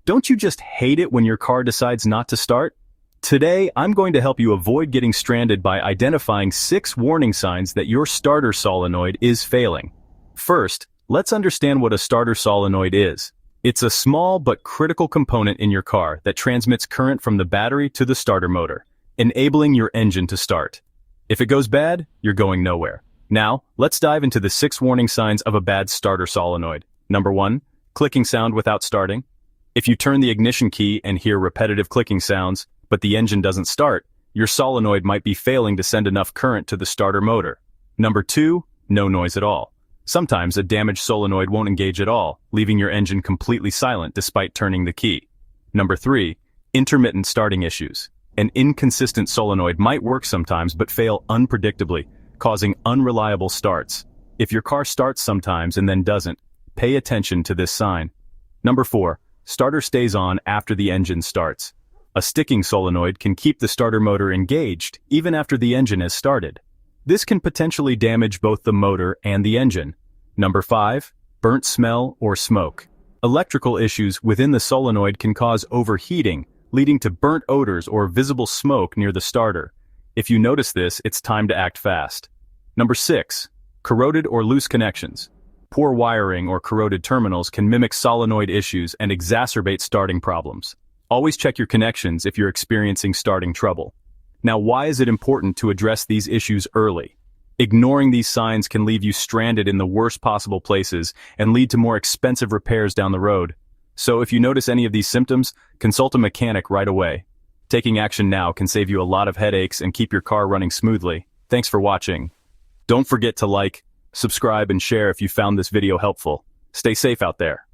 Don't you just hate it when your car decides not to start? Today, I'm going to help you avoid getting stranded by identifying 6 warning signs that your starter solenoid is failing. First, let's understand what a starter solenoid is. It's a small but critical component in your car that transmits current from the battery to the starter motor, enabling your engine to start. If it goes bad, you're going nowhere. Now, let's dive into the 6 warning signs of a bad starter solenoid. Number 1, clicking sound without starting. If you turn the ignition key and hear repetitive clicking sounds, but the engine doesn't start, your solenoid might be failing to send enough current to the starter motor. Number 2, no noise at all. Sometimes a damaged solenoid won't engage at all, leaving your engine completely silent despite turning the key. Number 3, intermittent starting issues. An inconsistent solenoid might work sometimes but fail unpredictably, causing unreliable starts. If your car starts sometimes and then doesn't, pay attention to this sign. Number 4, starter stays on after the engine starts. A sticking solenoid can keep the starter motor engaged even after the engine has started. This can potentially damage both the motor and the engine. Number 5, burnt smell or smoke. Electrical issues within the solenoid can cause overheating, leading to burnt odors or visible smoke near the starter. If you notice this, it's time to act fast. Number 6, corroded or loose connections. Poor wiring or corroded terminals can mimic solenoid issues and exacerbate starting problems. Always check your connections if you're experiencing starting trouble. Now, why is it important to address these issues early? Ignoring these signs can leave you stranded in the worst possible places and lead to more expensive repairs down the road. So if you notice any of these symptoms, consult a mechanic right away. Taking action now can save you a lot of headaches and keep your car running smoothly. Thanks for watching. Don't forget to like, subscribe, and share if you found this video helpful. Stay safe out there.